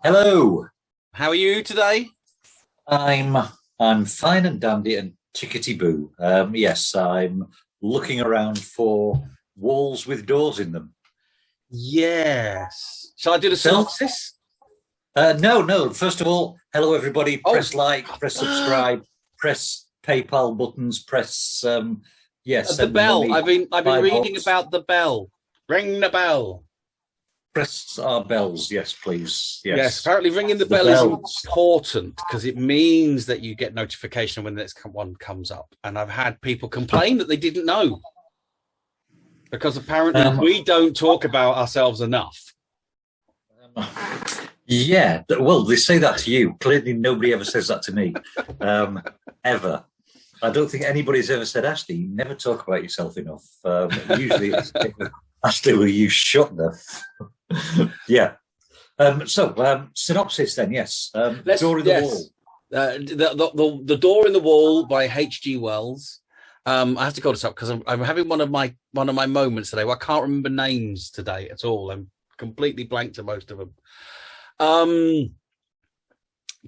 Hello. How are you today? I'm fine and dandy and tickety boo. Yes, I'm looking around for walls with doors in them. Yes. Shall I do the synopsis? No. First of all, hello everybody. Press like, press subscribe, press PayPal buttons, press yes. The bell. I've been reading box. about the bell. Ring the bell. Press our bells, yes, please. Yes. Apparently, ringing the bell is important because it means that you get notification when the next one comes up. And I've had people complain that they didn't know because apparently we don't talk about ourselves enough. Yeah, well, they say that to you. Clearly, nobody ever says that to me, ever. I don't think anybody's ever said, Ashley, you never talk about yourself enough. Usually, it's Ashley, will you shut them? Yeah. Synopsis then, yes. Door in the Wall. The Door in the Wall by H.G. Wells. I have to call this up because I'm having one of my moments today where I can't remember names today at all. I'm completely blank to most of them.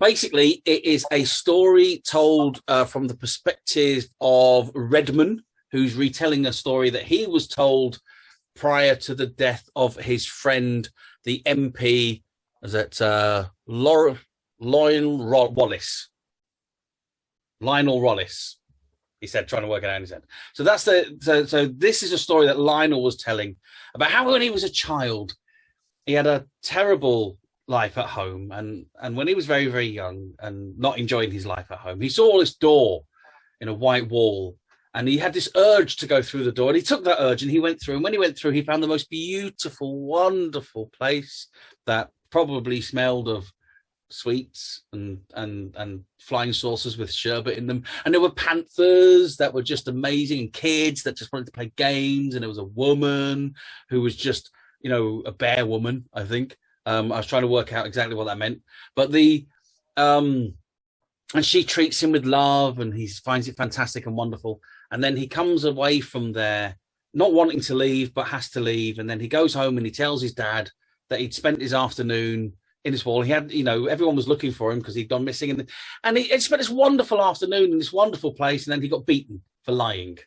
Basically, it is a story told from the perspective of Redman, who's retelling a story that he was told prior to the death of his friend, the MP, was it Lionel Wallace? Lionel Wallace, he said, trying to work it out in his head. So that's so this is a story that Lionel was telling about how when he was a child, he had a terrible life at home, and when he was very, very young and not enjoying his life at home, he saw this door in a white wall. And he had this urge to go through the door, and he took that urge and he went through. And when he went through, he found the most beautiful, wonderful place that probably smelled of sweets and flying saucers with sherbet in them. And there were panthers that were just amazing, and kids that just wanted to play games. And there was a woman who was just, a bear woman, I think. I was trying to work out exactly what that meant. But and she treats him with love, and he finds it fantastic and wonderful. And then he comes away from there, not wanting to leave, but has to leave. And then he goes home and he tells his dad that he'd spent his afternoon in this wall. He had, everyone was looking for him because he'd gone missing. And he spent this wonderful afternoon in this wonderful place. And then he got beaten for lying.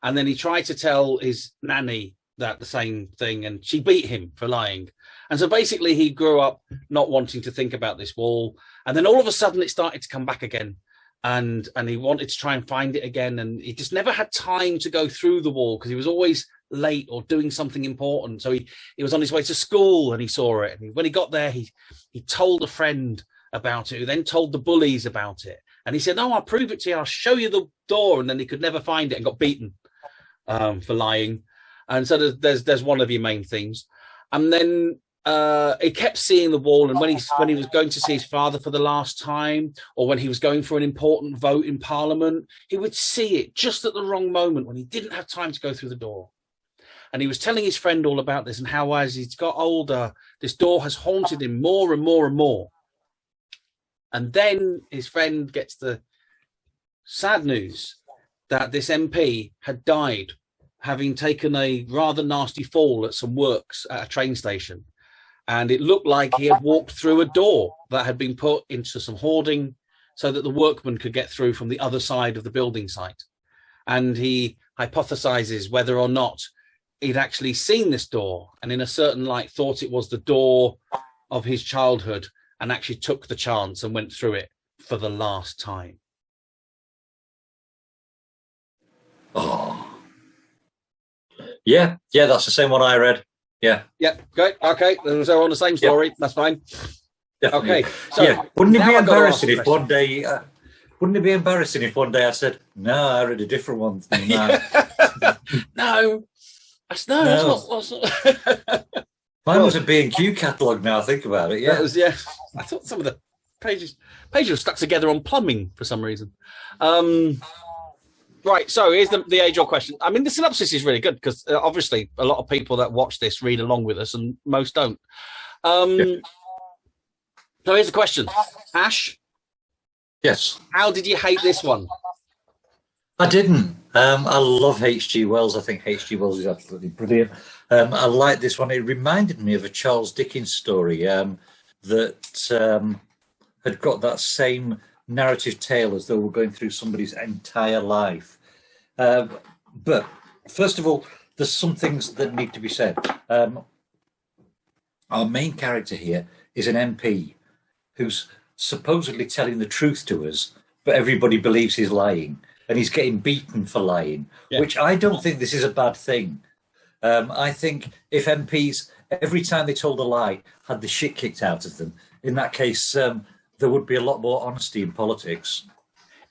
And then he tried to tell his nanny that the same thing, and she beat him for lying. And so basically he grew up not wanting to think about this wall. And then all of a sudden it started to come back again. And he wanted to try and find it again. And he just never had time to go through the wall because he was always late or doing something important. So he was on his way to school and he saw it. And when he got there, he told a friend about it, who then told the bullies about it. And he said, no, I'll prove it to you. I'll show you the door. And then he could never find it and got beaten for lying. And so there's one of your main themes. And then he kept seeing the wall, and when he was going to see his father for the last time, or when he was going for an important vote in Parliament, he would see it just at the wrong moment when he didn't have time to go through the door. And he was telling his friend all about this and how as he's got older, this door has haunted him more and more and more. And then his friend gets the sad news that this MP had died, having taken a rather nasty fall at some works at a train station. And it looked like he had walked through a door that had been put into some hoarding so that the workmen could get through from the other side of the building site. And he hypothesizes whether or not he'd actually seen this door and in a certain light thought it was the door of his childhood and actually took the chance and went through it for the last time. Oh. Yeah, that's the same one I read. Yeah. Great. Okay. So we're on the same story. That's fine. Definitely. Okay. So wouldn't it be embarrassing if one day? Wouldn't it be embarrassing if one day I said, "No, I read a different one"? No. That's not. Mine was a B&Q catalogue. Now I think about it. Yeah. I thought some of the pages were stuck together on plumbing for some reason. Right, so here's the age-old question. I mean, the synopsis is really good because obviously a lot of people that watch this read along with us and most don't. So here's the question. Ash? Yes. How did you hate this one? I didn't. I love H.G. Wells. I think H.G. Wells is absolutely brilliant. I like this one. It reminded me of a Charles Dickens story, that had got that same narrative tale as though we're going through somebody's entire life. But first of all, there's some things that need to be said. Our main character here is an MP who's supposedly telling the truth to us, but everybody believes he's lying, and he's getting beaten for lying, which I don't think this is a bad thing. I think if MPs, every time they told a lie, had the shit kicked out of them, in that case, there would be a lot more honesty in politics.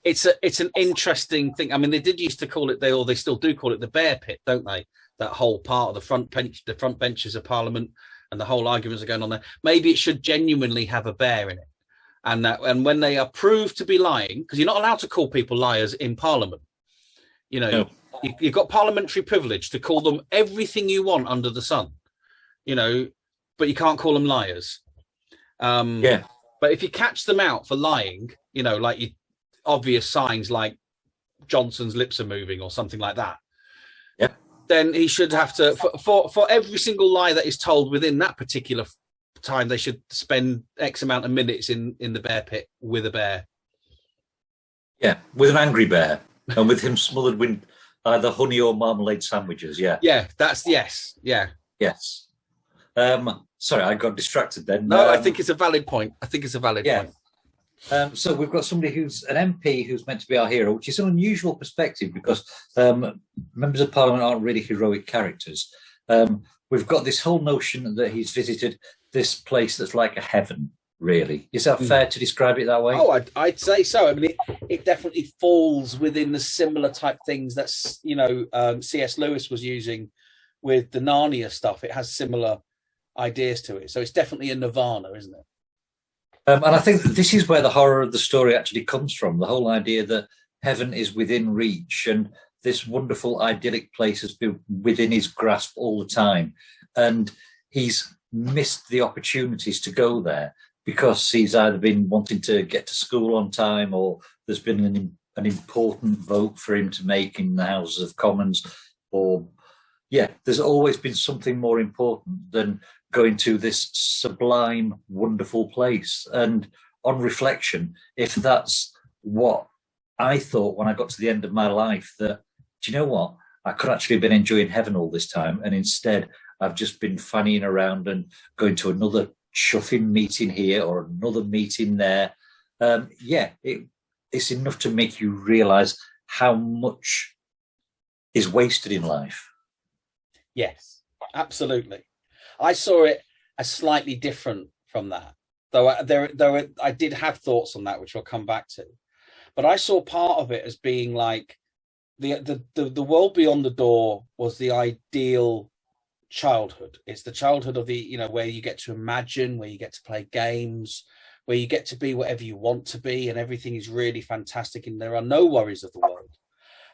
It's an interesting thing. I mean, they did used to call it, they still do call it the bear pit, don't they? That whole part of the front benches of Parliament, and the whole arguments are going on there. Maybe it should genuinely have a bear in it, and when they are proved to be lying, because you're not allowed to call people liars in Parliament. You know, No. you've got parliamentary privilege to call them everything you want under the sun. You know, but you can't call them liars. But if you catch them out for lying, you know, like obvious signs like Johnson's lips are moving or something like that, then he should have to, for every single lie that is told within that particular time, they should spend X amount of minutes in the bear pit with a bear. Yeah, with an angry bear, and with him smothered with either honey or marmalade sandwiches. Yeah. Yeah, that's yes. Yeah. Yes. Sorry, I got distracted then. No, I think it's a valid point. point. So we've got somebody who's an MP who's meant to be our hero, which is an unusual perspective because members of Parliament aren't really heroic characters. We've got this whole notion that he's visited this place that's like a heaven, really. Is that fair to describe it that way? Oh, I'd say so. I mean, it definitely falls within the similar type things that, you know, C.S. Lewis was using with the Narnia stuff. It has similar ideas to it. So it's definitely a nirvana, isn't it? And I think this is where the horror of the story actually comes from, the whole idea that heaven is within reach and this wonderful idyllic place has been within his grasp all the time. And he's missed the opportunities to go there because he's either been wanting to get to school on time or there's been an important vote for him to make in the Houses of Commons, or there's always been something more important than going to this sublime, wonderful place. And on reflection, if that's what I thought when I got to the end of my life, that, do you know what? I could actually have been enjoying heaven all this time. And instead, I've just been fannying around and going to another chuffing meeting here or another meeting there. It's enough to make you realise how much is wasted in life. Yes, absolutely. I saw it as slightly different from that, though I did have thoughts on that, which I'll come back to. But I saw part of it as being like the world beyond the door was the ideal childhood. It's the childhood of the, you know, where you get to imagine, where you get to play games, where you get to be whatever you want to be, and everything is really fantastic, and there are no worries of the world.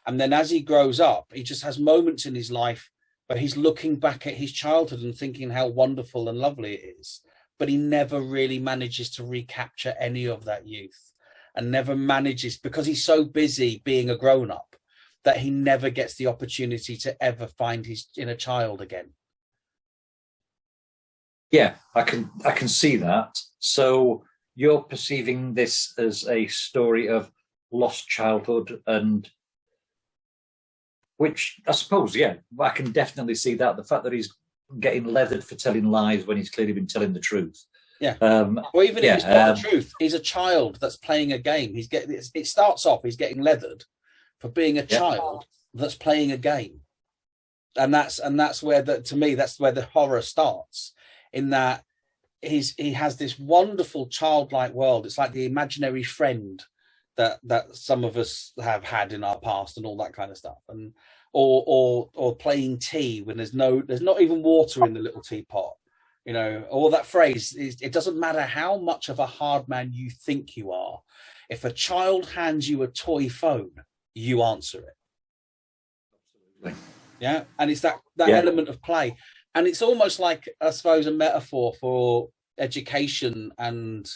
And then as he grows up, he just has moments in his life but he's looking back at his childhood and thinking how wonderful and lovely it is. But he never really manages to recapture any of that youth, and never manages, because he's so busy being a grown-up, that he never gets the opportunity to ever find his inner child again. Yeah, I can see that. So you're perceiving this as a story of lost childhood, and which I suppose, yeah, I can definitely see that. The fact that he's getting leathered for telling lies when he's clearly been telling the truth. Yeah. Or even if it's not the truth, he's a child that's playing a game. It starts off, he's getting leathered for being a child that's playing a game. And that's where to me, that's where the horror starts, in that he has this wonderful childlike world. It's like the imaginary friend that some of us have had in our past and all that kind of stuff. And or playing tea when there's not even water in the little teapot. You know, or that phrase, it doesn't matter how much of a hard man you think you are. If a child hands you a toy phone, you answer it. Absolutely. Yeah. And it's that element of play. And it's almost like, I suppose, a metaphor for education and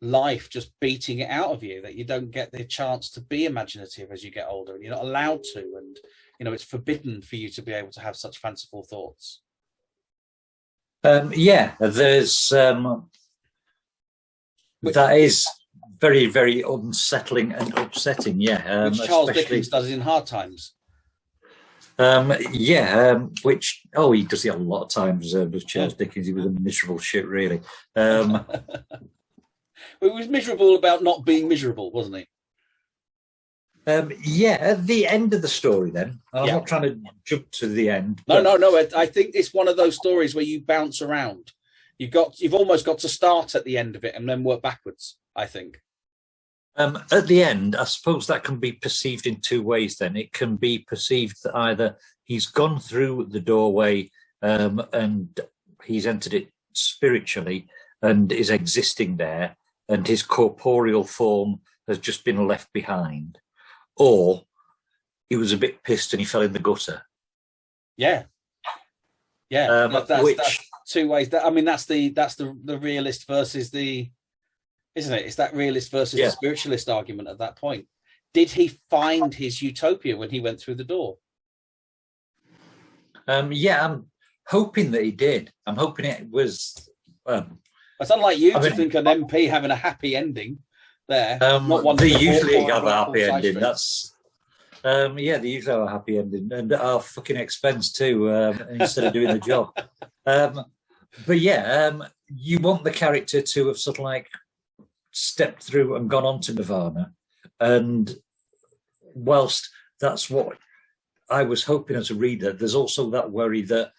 life, just beating it out of you, that you don't get the chance to be imaginative as you get older, and you're not allowed to. And, you know, it's forbidden for you to be able to have such fanciful thoughts. There's That is very, very unsettling and upsetting, yeah. Which Charles especially, Dickens does in Hard Times. Which, he does it a lot of times, does Charles Dickens. He was a miserable shit, really. Well, he was miserable about not being miserable, wasn't he? At the end of the story, then, I'm not trying to jump to the end. No. I think it's one of those stories where you bounce around. You've almost got to start at the end of it and then work backwards, I think. At the end, I suppose that can be perceived in two ways then. It can be perceived that either he's gone through the doorway and he's entered it spiritually and is existing there, and his corporeal form has just been left behind, or he was a bit pissed and he fell in the gutter. Yeah. That's two ways. That's the realist versus the, isn't it? It's that realist versus the spiritualist argument at that point. Did he find his utopia when he went through the door? I'm hoping that he did. I'm hoping it was. It's unlike you to think an MP having a happy ending there. They usually have a happy ending. That's they usually have a happy ending, and at our fucking expense too. Instead of doing the job. You want the character to have sort of like stepped through and gone on to Nirvana, and whilst that's what I was hoping as a reader, there's also that worry that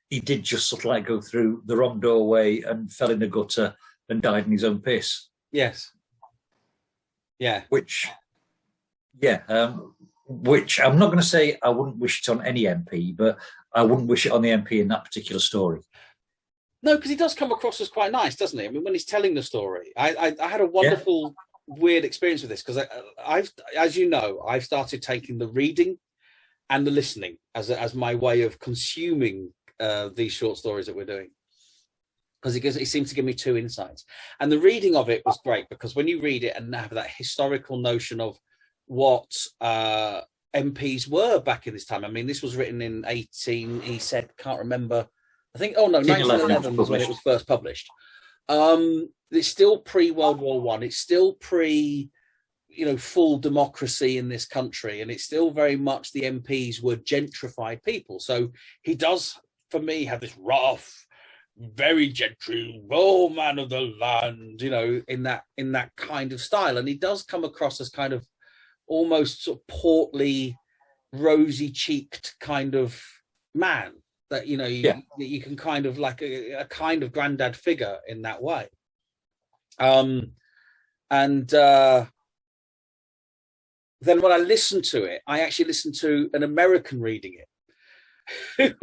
he did just sort of like go through the wrong doorway and fell in the gutter and died in his own piss. Yes. Yeah. Which I'm not going to say I wouldn't wish it on any MP, but I wouldn't wish it on the MP in that particular story. No, because he does come across as quite nice, doesn't he? I mean, when he's telling the story, I had a wonderful, weird experience with this because I've, as you know, I've started taking the reading and the listening as my way of consuming these short stories that we're doing, because it seems to give me two insights. And the reading of it was great because when you read it and have that historical notion of what MPs were back in this time. I mean, this was written in 18. He said, can't remember. I think, 1911 was when it was first published. It's still pre-World War One. It's still pre, full democracy in this country. And it's still very much the MPs were gentrified people. So he does, for me, have this rough, very gentry, man of the land, in that kind of style. And he does come across as kind of almost sort of portly, rosy-cheeked kind of man. That you can kind of like a kind of granddad figure in that way, and then when I listened to it, I actually listened to an American reading it,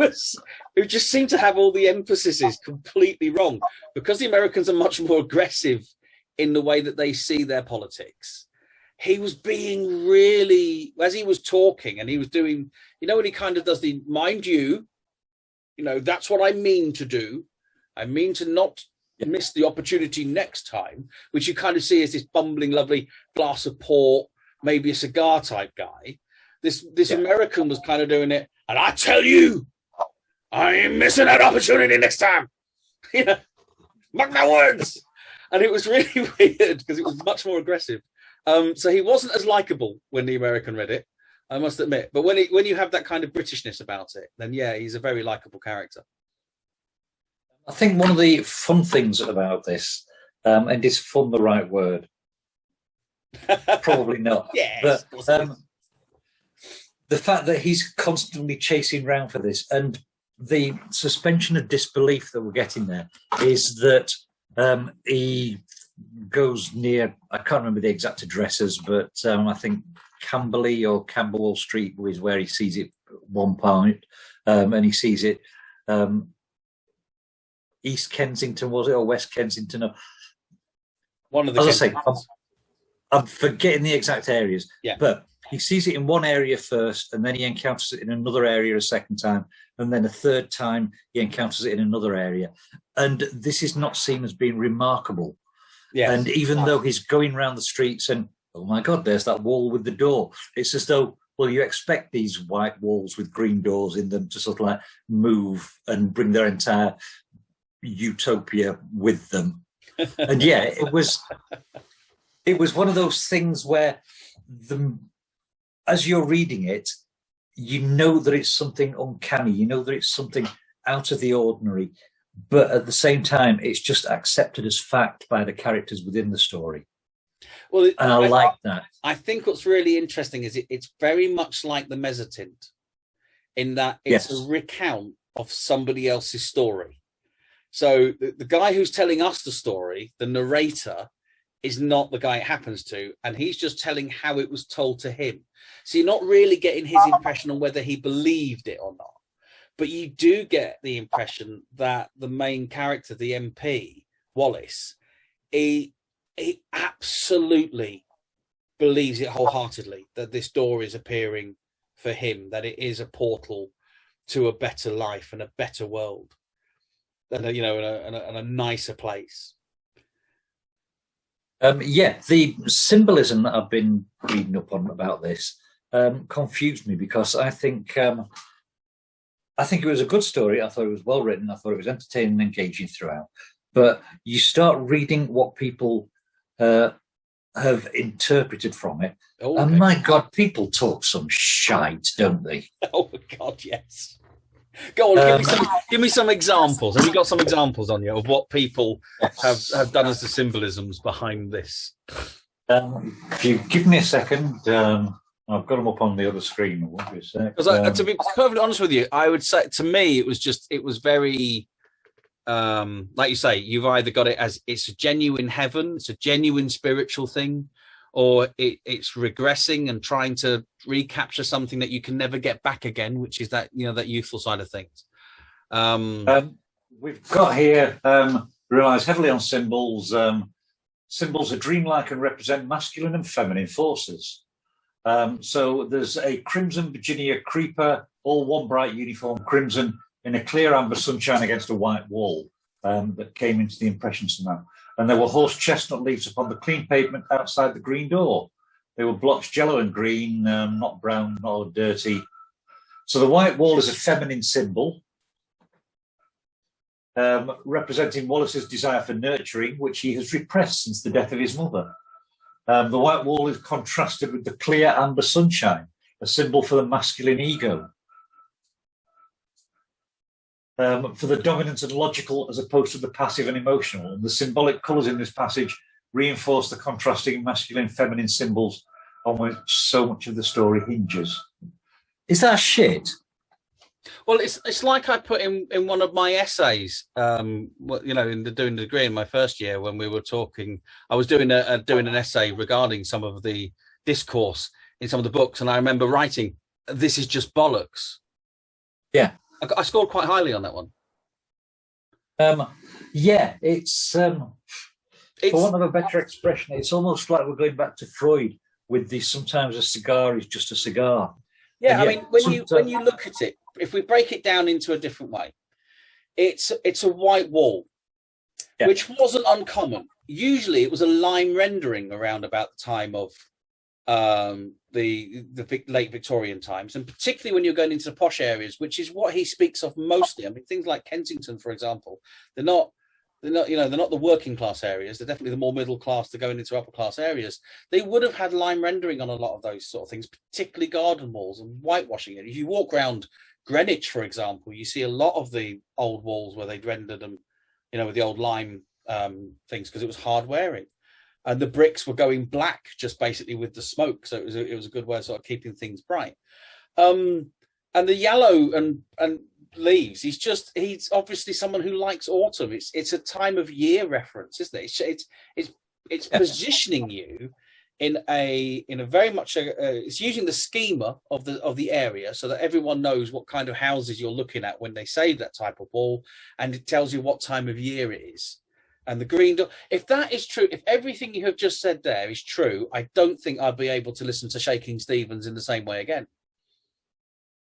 who just seemed to have all the emphases completely wrong, because the Americans are much more aggressive in the way that they see their politics. He was being really, as he was talking, and he was doing, when he kind of does the mind you. That's what I mean to do. I mean to not miss the opportunity next time, which you kind of see as this bumbling, lovely glass of port, maybe a cigar type guy. This American was kind of doing it. And I tell you, I ain't missing that opportunity next time. Mark my words. And it was really weird because it was much more aggressive. So he wasn't as likable when the American read it, I must admit. But when you have that kind of Britishness about it, then he's a very likable character. I think one of the fun things about this, and is fun the right word? Probably not. Yes, but the fact that he's constantly chasing around for this, and the suspension of disbelief that we're getting there is that he goes near, I can't remember the exact addresses, but I think Camberley or Camberwell Street is where he sees it at one point, and he sees it East Kensington, was it, or West Kensington? One of the. As I say, I'm forgetting the exact areas, but he sees it in one area first, and then he encounters it in another area a second time, and then a third time he encounters it in another area. And this is not seen as being remarkable. Yes. And even though he's going around the streets and, oh my God, there's that wall with the door. It's as though, well, you expect these white walls with green doors in them to sort of like move and bring their entire utopia with them. And yeah, it was one of those things where as you're reading it, you know that it's something uncanny, you know that it's something out of the ordinary, but at the same time, it's just accepted as fact by the characters within the story. Well, and I like that. I think what's really interesting is it's very much like the Mezzotint, in that it's a recount of somebody else's story. So the guy who's telling us the story, the narrator, is not the guy it happens to, and he's just telling how it was told to him. So you're not really getting his impression on whether he believed it or not. But you do get the impression that the main character, the MP, Wallace, he absolutely believes it wholeheartedly, that this door is appearing for him, that it is a portal to a better life and a better world, and a nicer place. The symbolism that I've been reading up on about this confused me, because I think it was a good story. I thought it was well written. I thought it was entertaining and engaging throughout. But you start reading what people have interpreted from it, and my God, people talk some shite, don't they? Oh God, yes. Go on, give me some examples. Have you got some examples on you of what people have done as the symbolisms behind this? If you give me a second, I've got them up on the other screen. Because to be perfectly honest with you, I would say, to me, it was very, like you say, you've either got it as it's a genuine heaven, it's a genuine spiritual thing, or it's regressing and trying to recapture something that you can never get back again, which is that youthful side of things. We've got here, relies heavily on symbols. Symbols are dreamlike and represent masculine and feminine forces. So there's a crimson Virginia creeper, all one bright uniform crimson, in a clear amber sunshine against a white wall, that came into the impression somehow. And there were horse chestnut leaves upon the clean pavement outside the green door. They were blotched yellow and green, not brown, not dirty. So the white wall is a feminine symbol, representing Wallace's desire for nurturing, which he has repressed since the death of his mother. The white wall is contrasted with the clear amber sunshine, a symbol for the masculine ego. For the dominant and logical as opposed to the passive and emotional. And the symbolic colours in this passage reinforce the contrasting masculine feminine symbols on which so much of the story hinges. Is that shit? Well, it's like I put in one of my essays, in doing the degree in my first year, when we were talking, I was doing an essay regarding some of the discourse in some of the books, and I remember writing, "This is just bollocks." Yeah. I scored quite highly on that one. It's for want of a better expression, it's almost like we're going back to Freud with the sometimes a cigar is just a cigar. Yeah, I mean, when you look at it, if we break it down into a different way, it's a white wall, which wasn't uncommon. Usually, it was a lime rendering around about the time of the late Victorian times, and particularly when you're going into the posh areas, which is what he speaks of mostly. I mean, things like Kensington, for example, they're not the working class areas. They're definitely the more middle class. They're going into upper class areas. They would have had lime rendering on a lot of those sort of things, particularly garden walls and whitewashing it. If you walk around Greenwich, for example, you see a lot of the old walls where they'd rendered them, with the old lime things, because it was hard wearing. And the bricks were going black just basically with the smoke. So it was a good way of sort of keeping things bright. And the yellow and leaves, he's obviously someone who likes autumn. It's a time of year reference, isn't it? It's positioning you in a very much it's using the schema of the area so that everyone knows what kind of houses you're looking at when they say that type of wall, and it tells you what time of year it is. And the green door, if that is true, if everything you have just said there is true, I don't think I'd be able to listen to Shaking Stevens in the same way again.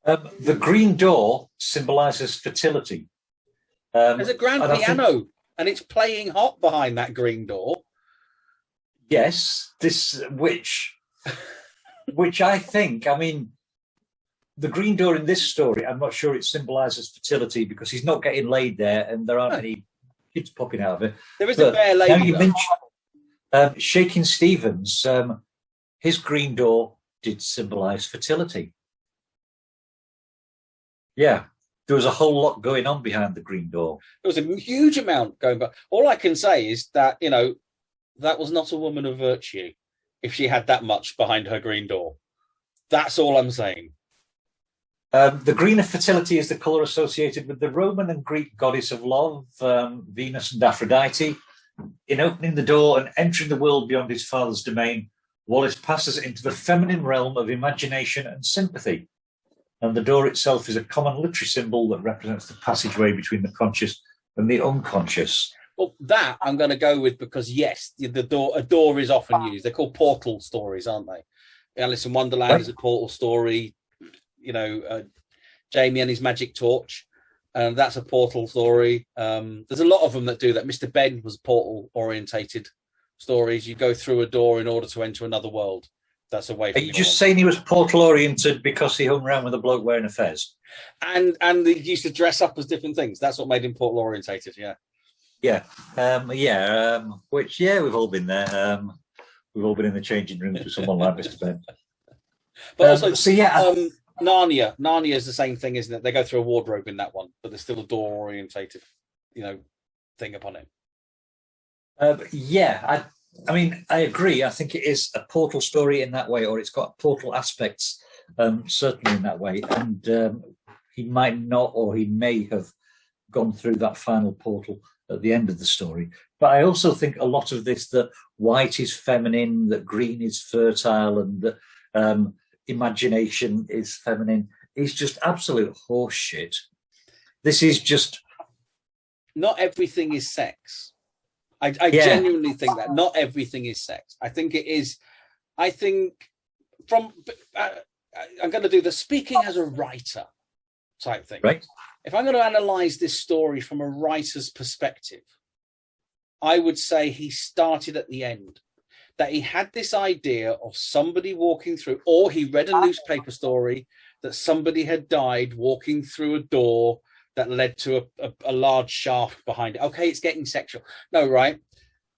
The green door symbolises fertility. There's a grand piano, and it's playing hot behind that green door. Yes, which I think, I mean, the green door in this story, I'm not sure it symbolises fertility, because he's not getting laid there, and there aren't any kids popping out of it. There is a bear lady. Now you mentioned Shaking Stevens. His green door did symbolise fertility. Yeah, there was a whole lot going on behind the green door. There was a huge amount going back. All I can say is that, that was not a woman of virtue if she had that much behind her green door. That's all I'm saying. The green of fertility is the colour associated with the Roman and Greek goddess of love, Venus and Aphrodite. In opening the door and entering the world beyond his father's domain, Wallace passes into the feminine realm of imagination and sympathy. And the door itself is a common literary symbol that represents the passageway between the conscious and the unconscious. Well, that I'm going to go with because, yes, a door is often used. They're called portal stories, aren't they? Alice in Wonderland is a portal story. Jamie and his magic torch. That's a portal story. There's a lot of them that do that. Mr. Ben was portal-orientated stories. You go through a door in order to enter another world. That's a way. Are you just saying he was portal-oriented because he hung around with a bloke wearing a fez? And he used to dress up as different things. That's what made him portal-orientated, yeah. Yeah. Which, we've all been there. We've all been in the changing rooms with someone like Mr. Ben. But also, Narnia. Narnia is the same thing, isn't it? They go through a wardrobe in that one, but there's still a door-orientated, thing upon it. I mean, I agree. I think it is a portal story in that way, or it's got portal aspects, certainly in that way. And he might not, or he may have gone through that final portal at the end of the story. But I also think a lot of this, that white is feminine, that green is fertile, and that imagination is feminine, is just absolute horse shit. This is just... Not everything is sex. I genuinely think that not everything is sex. I think it is. I think I'm going to do the speaking as a writer type thing. Right. If I'm going to analyze this story from a writer's perspective, I would say he started at the end. That he had this idea of somebody walking through, or he read a newspaper story that somebody had died walking through a door that led to a large shaft behind it. Okay, it's getting sexual. No, right?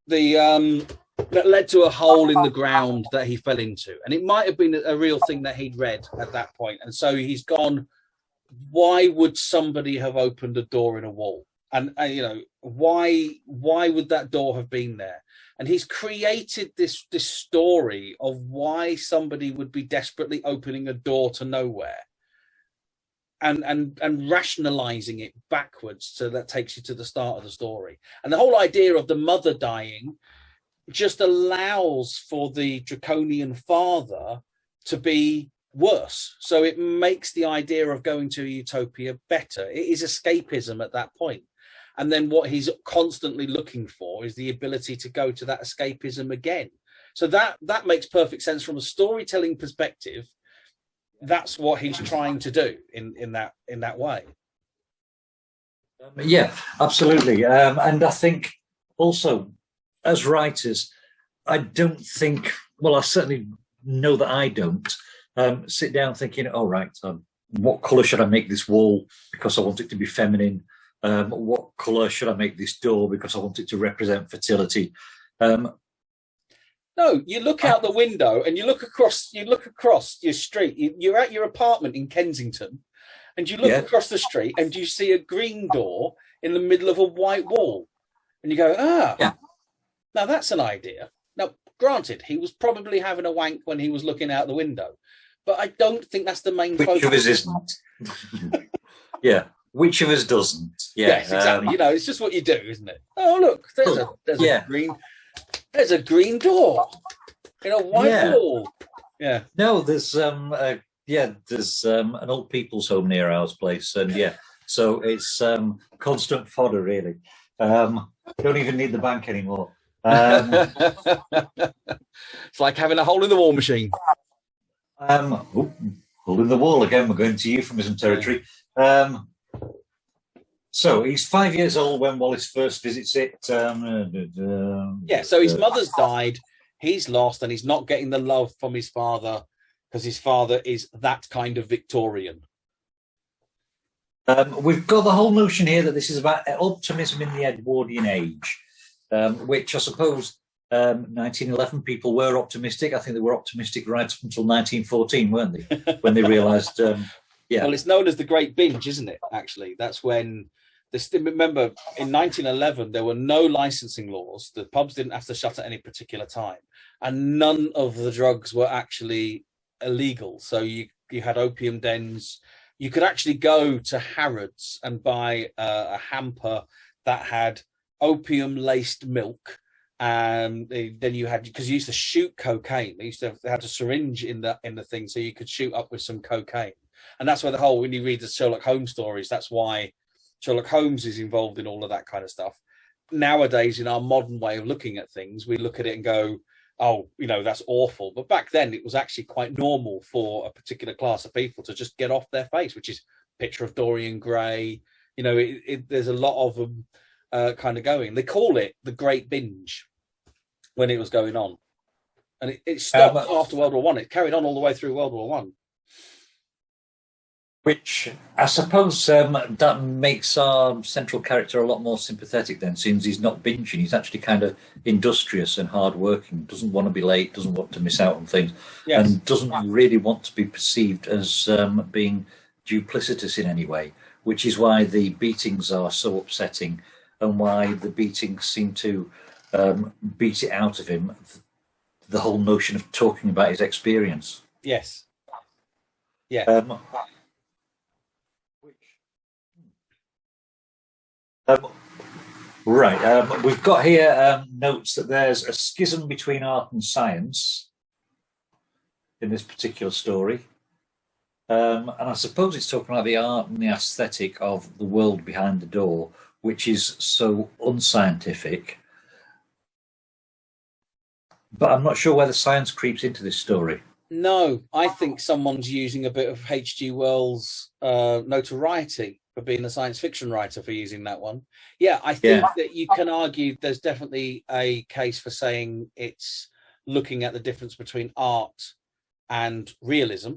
That led to a hole in the ground that he fell into. And it might have been a real thing that he'd read at that point. And so he's gone, why would somebody have opened a door in a wall? And why would that door have been there? And he's created this story of why somebody would be desperately opening a door to nowhere. And rationalizing it backwards, so that takes you to the start of the story. And the whole idea of the mother dying just allows for the draconian father to be worse. So it makes the idea of going to a utopia better. It is escapism at that point. And then what he's constantly looking for is the ability to go to that escapism again. So that makes perfect sense from a storytelling perspective. That's what he's trying to do in that way. Yeah, absolutely. And I think also, as writers, I don't think, well, I certainly know that I don't sit down thinking, all right, what colour should I make this wall because I want it to be feminine? What colour should I make this door because I want it to represent fertility? No, you look out the window and you look across your street. You're at your apartment in Kensington and you look across the street and you see a green door in the middle of a white wall. And you go, now that's an idea. Now, granted, he was probably having a wank when he was looking out the window, but I don't think that's the main focus. Which of us isn't? Yeah. Which of us doesn't? Yeah. Yes, exactly. It's just what you do, isn't it? Oh, look, there's a green door in a white wall. Yeah. No, there's an old people's home near our place, and so it's constant fodder, really. Don't even need the bank anymore. It's like having a hole in the wall machine. Hole in the wall again. We're going to euphemism territory. So he's 5 years old when Wallace first visits it. So his mother's died, he's lost, and he's not getting the love from his father because his father is that kind of Victorian. We've got the whole notion here that this is about optimism in the Edwardian age, which I suppose 1911 people were optimistic. I think they were optimistic right up until 1914, weren't they? When they realised, yeah. Well, it's known as the Great Binge, isn't it? Actually, that's when remember in 1911 there were no licensing laws. The pubs didn't have to shut at any particular time, and none of the drugs were actually illegal. So you had opium dens. You could actually go to Harrods and buy a hamper that had opium-laced milk. And then you had, because you used to shoot cocaine. They had a syringe in the thing, so you could shoot up with some cocaine. And that's where the whole, when you read the Sherlock Holmes stories, that's why Sherlock Holmes is involved in all of that kind of stuff. Nowadays, in our modern way of looking at things, we look at it and go, oh, that's awful. But back then, it was actually quite normal for a particular class of people to just get off their face, which is picture of Dorian Gray. There's a lot of them kind of going. They call it the Great Binge when it was going on. And it stopped after World War One. It carried on all the way through World War One. Which I suppose that makes our central character a lot more sympathetic then, since he's not binging. He's actually kind of industrious and hardworking, doesn't want to be late, doesn't want to miss out on things, yes, and doesn't really want to be perceived as being duplicitous in any way, which is why the beatings are so upsetting and why the beatings seem to beat it out of him, the whole notion of talking about his experience. Yes. Yeah. Right. We've got here notes that there's a schism between art and science in this particular story. And I suppose it's talking about the art and the aesthetic of the world behind the door, which is so unscientific. But I'm not sure whether science creeps into this story. No, I think someone's using a bit of H.G. Wells' notoriety for being a science fiction writer for using that one. Yeah, I think that you can argue there's definitely a case for saying it's looking at the difference between art and realism,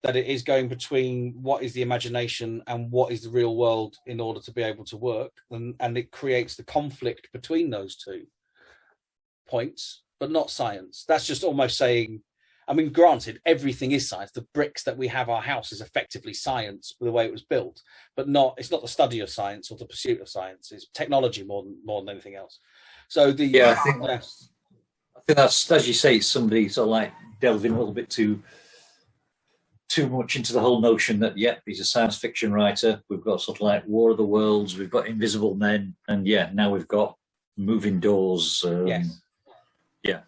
that it is going between what is the imagination and what is the real world in order to be able to work. And it creates the conflict between those two points, but not science. That's just almost saying, I mean, granted, everything is science. The bricks that we have our house is effectively science the way it was built, but it's not the study of science or the pursuit of science. It's technology more than anything else. So I think that's, as you say, somebody sort of like delving a little bit too much into the whole notion that, he's a science fiction writer. We've got sort of like War of the Worlds, we've got Invisible Men, and now we've got Moving Doors. Yes. Yeah.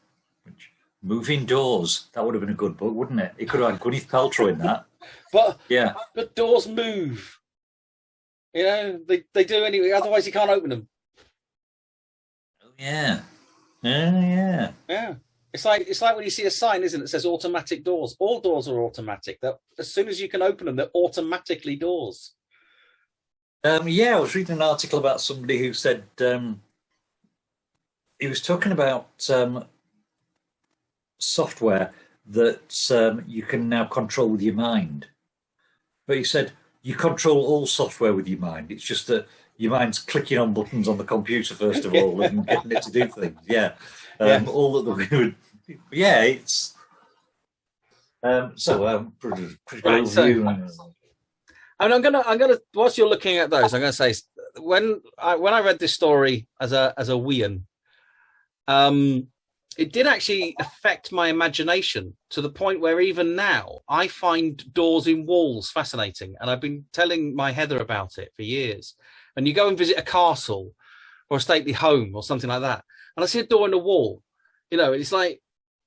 Moving Doors. That would have been a good book, wouldn't it? It could have had Gwyneth Paltrow in that. But doors move. They do anyway. Otherwise, you can't open them. Oh yeah. Yeah. It's like when you see a sign, isn't it? That says automatic doors. All doors are automatic. That as soon as you can open them, they're automatically doors. I was reading an article about somebody who said he was talking about software that you can now control with your mind. But he said you control all software with your mind. It's just that your mind's clicking on buttons on the computer first of all and getting it to do things. All that we would. It's pretty right, overview. And I'm gonna whilst you're looking at those, I'm gonna say when I read this story as a weean, it did actually affect my imagination to the point where even now I find doors in walls fascinating. And I've been telling my Heather about it for years. And you go and visit a castle or a stately home or something like that, and I see a door in a wall,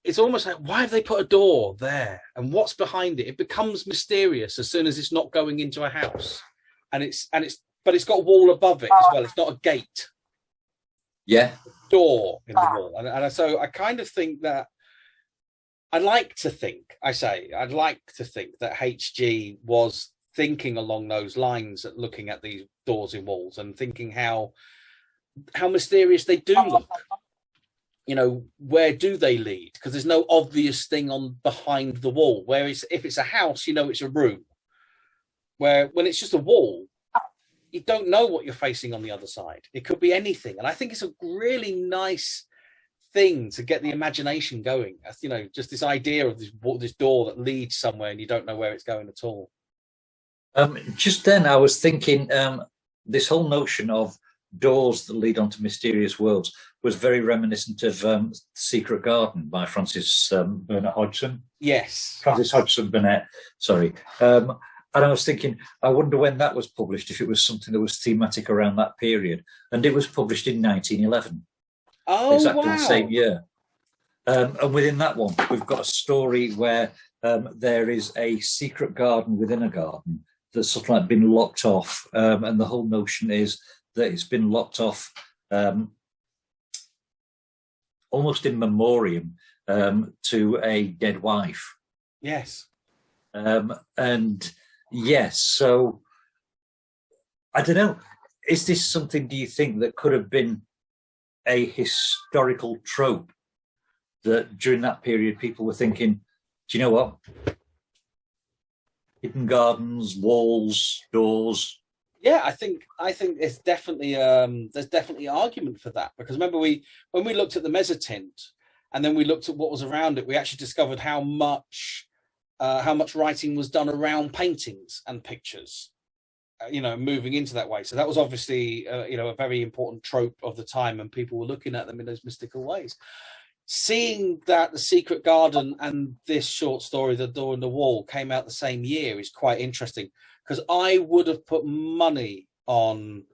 it's almost like, why have they put a door there? And what's behind it? It becomes mysterious as soon as it's not going into a house. But it's got a wall above it as well. It's not a gate. Yeah. Door in the wall. And so I kind of think that I'd like to think that HG was thinking along those lines, at looking at these doors in walls and thinking how mysterious they do look. Where do they lead? Because there's no obvious thing on behind the wall. Whereas if it's a house, it's a room. where when it's just a wall, you don't know what you're facing on the other side. It could be anything. And I think it's a really nice thing to get the imagination going. You know, just this idea of this door that leads somewhere and you don't know where it's going at all. Just then I was thinking this whole notion of doors that lead onto mysterious worlds was very reminiscent of Secret Garden by Francis Burnett Hodgson. Yes. Francis Hodgson Burnett, sorry. And I was thinking, I wonder when that was published, if it was something that was thematic around that period. And it was published in 1911. Oh, exactly wow. The same year. And within that one, we've got a story where there is a secret garden within a garden that's sort of like been locked off. And the whole notion is that it's been locked off almost in memoriam to a dead wife. Yes. And yes, so I don't know. Is this something, do you think, that could have been a historical trope that during that period people were thinking, do you know what? Hidden gardens, walls, doors. Yeah, I think it's definitely there's definitely argument for that, because remember when we looked at the mezzotint and then we looked at what was around it, we actually discovered how much writing was done around paintings and pictures, moving into that way. So that was obviously a very important trope of the time, and people were looking at them in those mystical ways. Seeing that The Secret Garden and this short story, The Door in the Wall, came out the same year is quite interesting, because I would have put money on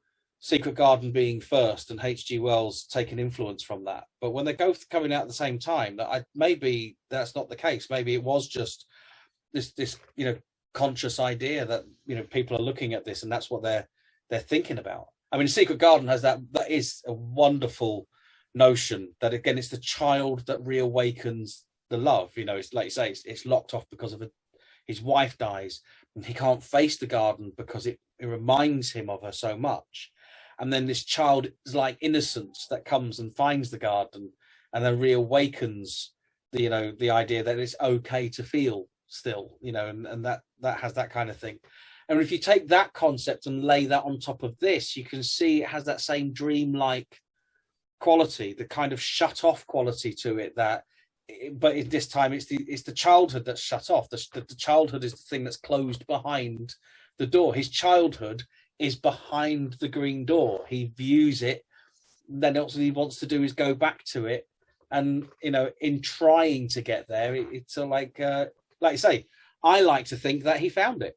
Secret Garden being first and H.G. Wells taking influence from that. But when they're both coming out at the same time, maybe that's not the case. Maybe it was just this conscious idea that people are looking at this and that's what they're thinking about. I mean, Secret Garden has that is a wonderful notion that, again, it's the child that reawakens the love. It's like you say, it's locked off because of his wife dies and he can't face the garden because it reminds him of her so much. And then this child is like innocence that comes and finds the garden and then reawakens the idea that it's okay to feel still, and that has that kind of thing. And if you take that concept and lay that on top of this, you can see it has that same dreamlike quality, the kind of shut off quality to it, but this time it's the childhood that's shut off. The childhood is the thing that's closed behind the door. His childhood is behind the green door. He views it, then all he wants to do is go back to it, and in trying to get there, it's like you say, I like to think that he found it.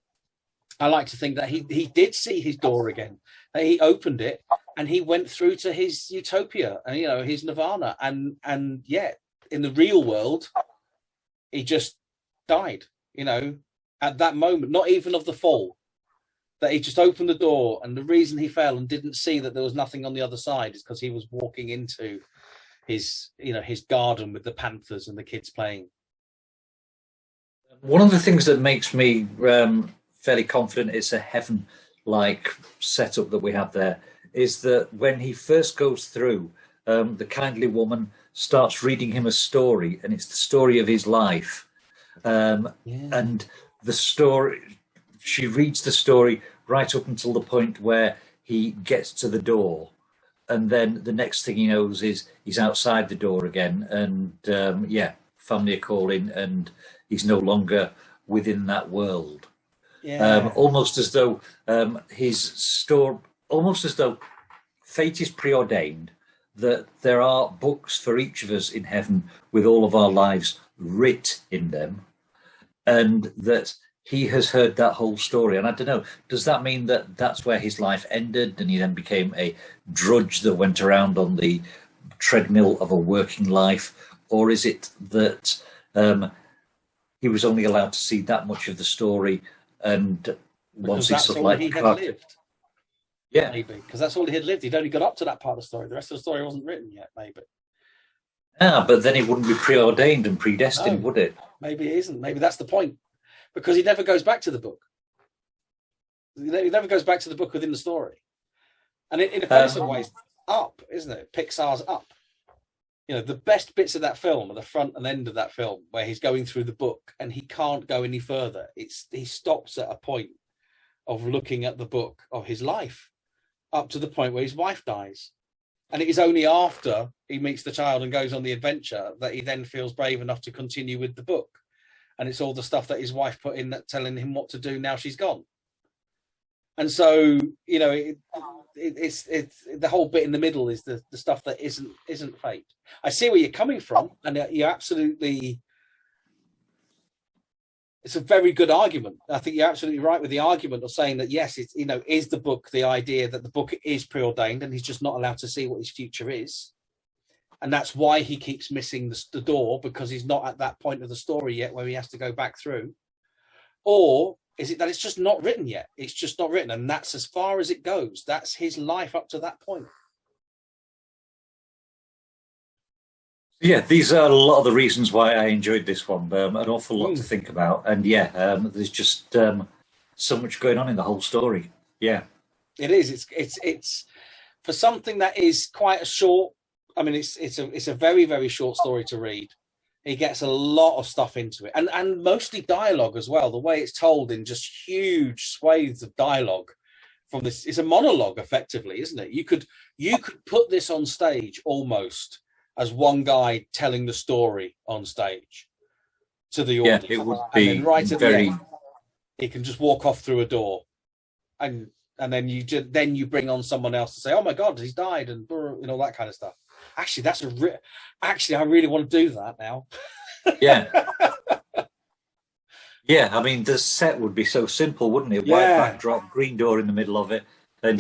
I like to think that he did see his door again, that he opened it and he went through to his utopia and his nirvana, and yet in the real world he just died at that moment, not even of the fall, that he just opened the door, and the reason he fell and didn't see that there was nothing on the other side is because he was walking into his garden with the panthers and the kids playing. One of the things that makes me fairly confident it's a heaven-like setup that we have there is that when he first goes through, the kindly woman starts reading him a story, and it's the story of his life. And the story, she reads the story right up until the point where he gets to the door. And then the next thing he knows is he's outside the door again. And family are calling, and he's no longer within that world. Almost as though almost as though fate is preordained, that there are books for each of us in heaven with all of our lives writ in them, and that he has heard that whole story. And I don't know, does that mean that that's where his life ended and he then became a drudge that went around on the treadmill of a working life? Or is it that he was only allowed to see that much of the story, and once he sort of like lived? Yeah, maybe because that's all he had lived. He'd only got up to that part of the story. The rest of the story wasn't written yet. Maybe. But then it wouldn't be preordained and predestined, would it? Maybe it isn't. Maybe that's the point, because he never goes back to the book. He never goes back to the book within the story, and in a place of ways, Up, isn't it? Pixar's Up. The best bits of that film are the front and end of that film, where he's going through the book and he can't go any further. He stops at a point of looking at the book of his life up to the point where his wife dies. And it is only after he meets the child and goes on the adventure that he then feels brave enough to continue with the book. And it's all the stuff that his wife put in that telling him what to do now she's gone. And so, you know, it's the whole bit in the middle is the stuff that isn't fate. I see where you're coming from, and you're absolutely. It's a very good argument. I think you're absolutely right with the argument of saying that yes, it's, you know, is the book the idea that the book is preordained and he's just not allowed to see what his future is, and that's why he keeps missing the door, because he's not at that point of the story yet where he has to go back through, or is it that it's just not written yet? It's just not written, and that's as far as it goes. That's his life up to that point. Yeah, these are a lot of the reasons why I enjoyed this one. An awful lot to think about, and there's just so much going on in the whole story. Yeah, it is. It's for something that is quite a short. I mean, it's a very, very short story to read. He gets a lot of stuff into it, and mostly dialogue as well. The way it's told in just huge swathes of dialogue from this, it's a monologue effectively, isn't it? You could put this on stage almost as one guy telling the story on stage to the audience. Yeah, it would be, and then right at the end, he can just walk off through a door, and then you bring on someone else to say, "Oh my God, he's died," and you know, that kind of stuff. Actually, I really want to do that now. Yeah. Yeah, I mean, the set would be so simple, wouldn't it? White backdrop, green door in the middle of it, and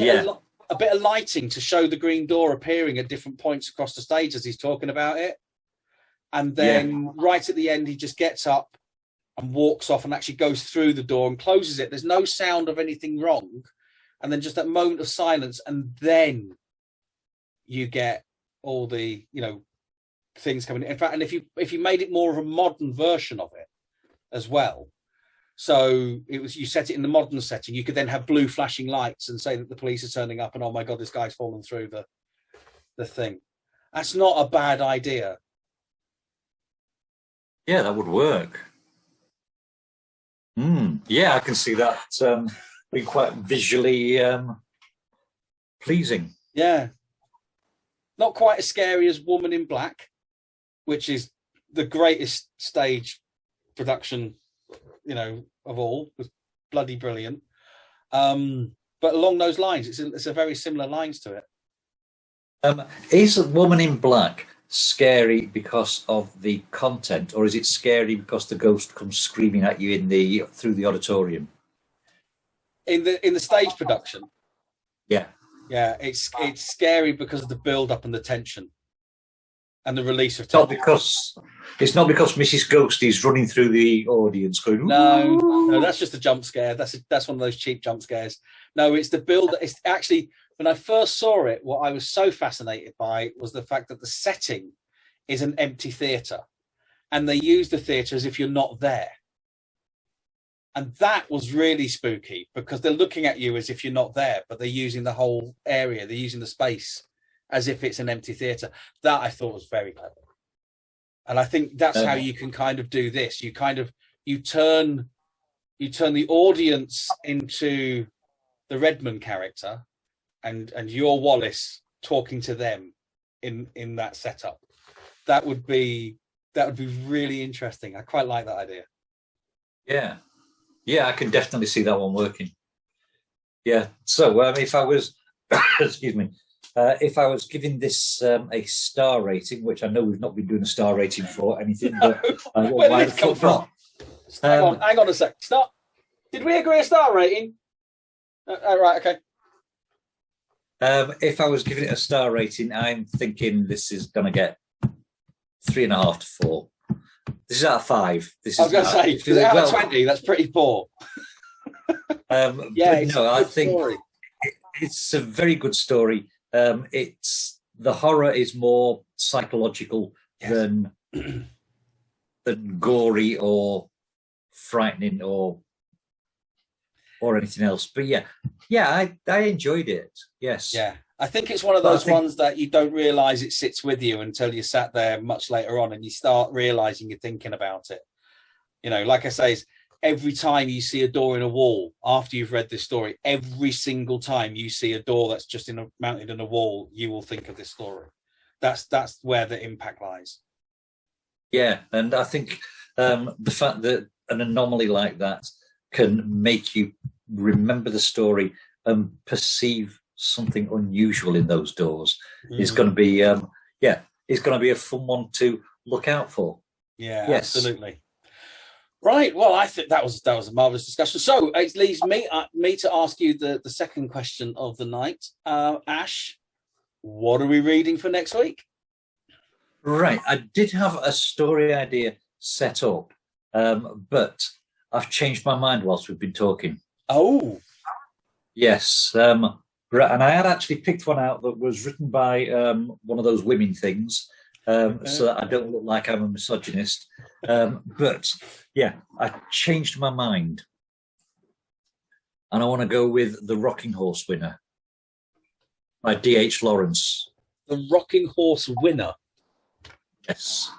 a bit of lighting to show the green door appearing at different points across the stage as he's talking about it. And then right at the end, he just gets up and walks off and actually goes through the door and closes it. There's no sound of anything wrong. And then just that moment of silence. And then you get all the, you know, things coming in. In fact, and if you made it more of a modern version of it as well. So you set it in the modern setting. You could then have blue flashing lights and say that the police are turning up and, oh my God, this guy's fallen through the thing. That's not a bad idea. Yeah, that would work. Yeah, I can see that being quite visually pleasing. Yeah. Not quite as scary as Woman in Black, which is the greatest stage production, you know, of all. It was bloody brilliant. But along those lines, it's a very similar lines to it. Is Woman in Black scary because of the content, or is it scary because the ghost comes screaming at you through the auditorium? In the stage production. Yeah. Yeah, it's scary because of the build up and the tension and the release of tension. It's not because Mrs. Ghost is running through the audience going, No, that's just a jump scare. That's one of those cheap jump scares. No, it's the build. It's actually, when I first saw it, what I was so fascinated by was the fact that the setting is an empty theatre, and they use the theatre as if you're not there. And that was really spooky because they're looking at you as if you're not there, but they're using the whole area. They're using the space as if it's an empty theatre. That I thought was very clever. And I think that's how you can kind of do this. You turn the audience into the Redman character, and you're Wallace talking to them in that setup. That would be really interesting. I quite like that idea. Yeah. Yeah, I can definitely see that one working. Yeah. So, if I was, excuse me, if I was giving this a star rating, which I know we've not been doing a star rating for anything, but where did it come from? Hang on a sec. Stop. Did we agree a star rating? Right. Okay. If I was giving it a star rating, I'm thinking this is going to get 3.5 to 4. This is out of 5. I was going to say, out of 20, that's pretty poor. I think it's a very good story. It's the horror is more psychological than gory or frightening or anything else. But I enjoyed it. Yes. Yeah. I think it's one of those ones that you don't realise it sits with you until you sat there much later on and you start realising you're thinking about it. You know, like I say, every time you see a door in a wall, after you've read this story, every single time you see a door that's just mounted in a wall, you will think of this story. That's where the impact lies. Yeah, and I think the fact that an anomaly like that can make you remember the story and perceive something unusual in those doors is going to be, it's going to be a fun one to look out for. Yeah, yes. Absolutely. Right. Well, I think that was a marvelous discussion. So it leaves me to ask you the second question of the night. Ash, what are we reading for next week? Right. I did have a story idea set up, but I've changed my mind whilst we've been talking. Oh. Yes. And I had actually picked one out that was written by one of those women things, so that I don't look like I'm a misogynist. But yeah, I changed my mind. And I want to go with The Rocking Horse Winner by D.H. Lawrence. The Rocking Horse Winner? Yes.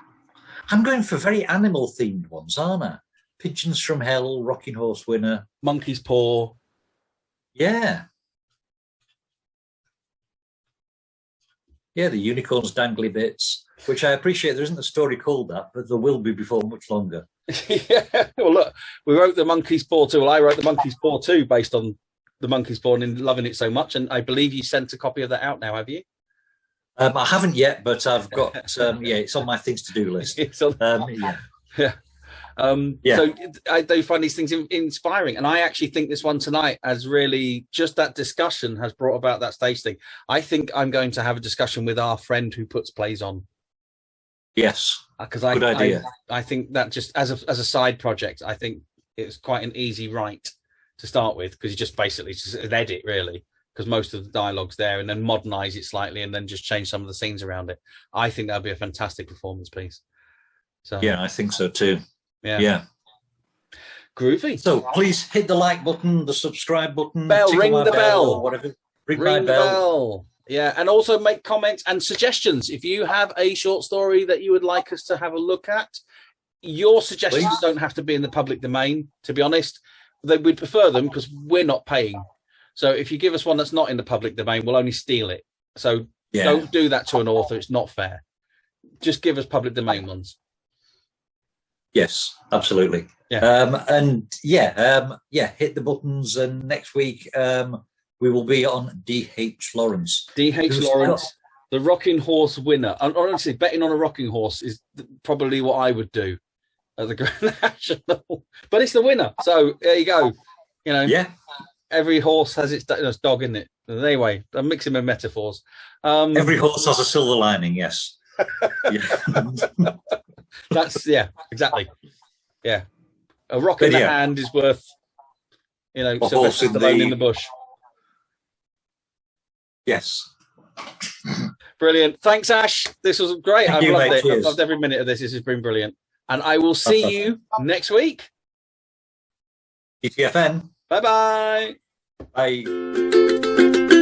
I'm going for very animal-themed ones, aren't I? Pigeons from Hell, Rocking Horse Winner. Monkey's Paw. Yeah. Yeah, the unicorn's dangly bits, which I appreciate. There isn't a story called that, but there will be before much longer. Yeah. Well, look, we wrote The Monkey's Paw 2. Well, I wrote The Monkey's Paw 2 based on The Monkey's Paw and loving it so much. And I believe you sent a copy of that out now, have you? I haven't yet, but I've got, it's on my things to do list. So I do find these things inspiring. And I actually think this one tonight has really, just that discussion has brought about that stage thing. I think I'm going to have a discussion with our friend who puts plays on. Yes. Because good idea. I think that just as a side project, I think it's quite an easy write to start with, because you just basically just an edit, really, because most of the dialogue's there, and then modernize it slightly and then just change some of the scenes around it. I think that'd be a fantastic performance piece. So yeah, I think so too. Yeah. Groovy. So please hit the like button, the subscribe button, ring the bell, or whatever. Ring my the bell. Yeah, and also make comments and suggestions. If you have a short story that you would like us to have a look at, your suggestions don't have to be in the public domain, to be honest. We'd prefer them because we're not paying. So if you give us one that's not in the public domain, we'll only steal it. So don't do that to an author. It's not fair. Just give us public domain ones. Yes, absolutely. Yeah. Hit the buttons, and next week we will be on D.H. Lawrence. D.H. Lawrence, The Rocking Horse Winner. And honestly, betting on a rocking horse is probably what I would do at the Grand National. But it's the winner. So there you go. You know, every horse has its dog, isn't it? Anyway, I'm mixing my metaphors. Every horse has a silver lining, yes. That's exactly. Yeah, a rock in the hand is worth, Sylvester Stallone in the bush. Yes. Brilliant. Thanks, Ash. This was great. I've loved it. Cheers. I've loved every minute of this. This has been brilliant. And I will see you next week. ETFN. Bye-bye. Bye.